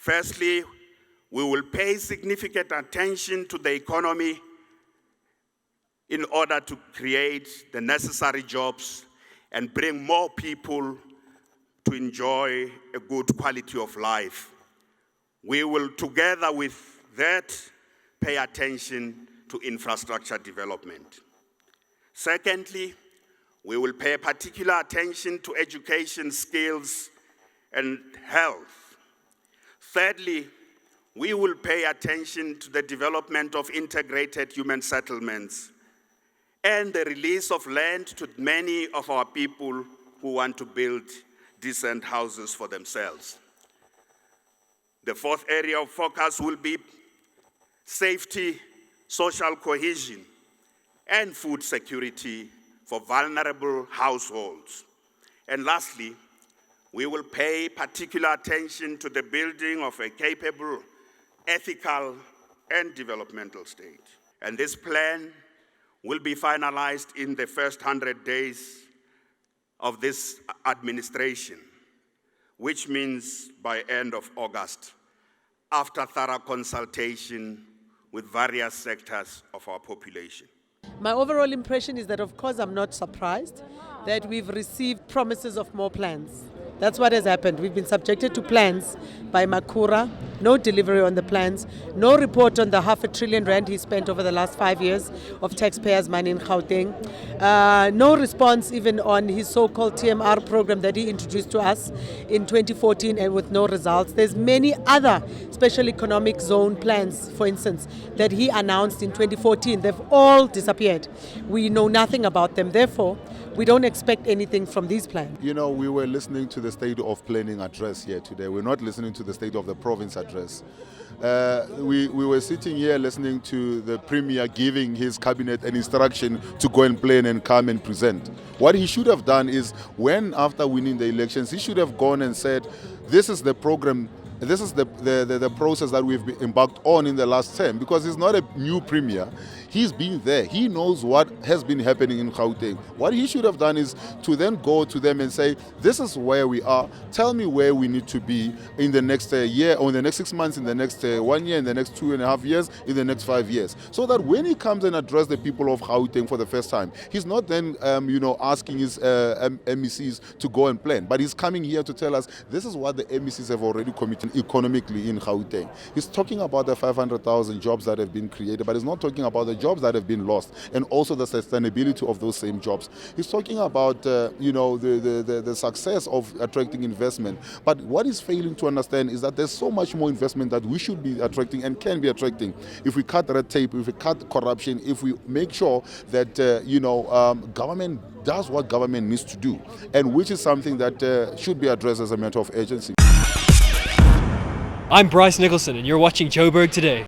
Firstly, we will pay significant attention to the economy in order to create the necessary jobs and bring more people to enjoy a good quality of life. We will, together with that, pay attention to infrastructure development. Secondly, we will pay particular attention to education, skills, and health. Thirdly, we will pay attention to the development of integrated human settlements and the release of land to many of our people who want to build decent houses for themselves. The fourth area of focus will be safety, social cohesion, and food security for vulnerable households. And lastly, we will pay particular attention to the building of a capable, ethical, and developmental state. And this plan will be finalized in the first 100 days of this administration, which means by end of August, after thorough consultation with various sectors of our population. My overall impression is that, of course, I'm not surprised that we've received promises of more plans. That's what has happened. We've been subjected to plans by Makhura, no delivery on the plans, no report on the R500 billion he spent over the last 5 years of taxpayers' money in Gauteng, no response even on his so-called TMR program that he introduced to us in 2014 and with no results. There's many other special economic zone plans, for instance, that he announced in 2014. They've all disappeared. We know nothing about them. Therefore, we don't expect anything from these plans. You know, we were listening to the State of Planning address here today. We're not listening to the State of the Province address. We were sitting here listening to the Premier giving his cabinet an instruction to go and plan and come and present. What he should have done is, when after winning the elections, he should have gone and said, this is the program, this is the process that we've embarked on in the last term, because he's not a new Premier. He's been there. He knows what has been happening in Gauteng. What he should have done is to then go to them and say, this is where we are. Tell me where we need to be in the next year, or in the next 6 months, in the next 1 year, in the next 2.5 years, in the next 5 years. So that when he comes and addresses the people of Gauteng for the first time, he's not then asking his MECs to go and plan. But he's coming here to tell us, this is what the MECs have already committed economically in Gauteng. He's talking about the 500,000 jobs that have been created, but he's not talking about the jobs that have been lost, and also the sustainability of those same jobs. He's talking about the success of attracting investment, but what he's failing to understand is that there's so much more investment that we should be attracting and can be attracting if we cut red tape, if we cut corruption, if we make sure that government does what government needs to do, and which is something that should be addressed as a matter of urgency. I'm Bryce Nicholson, and you're watching Joburg Today.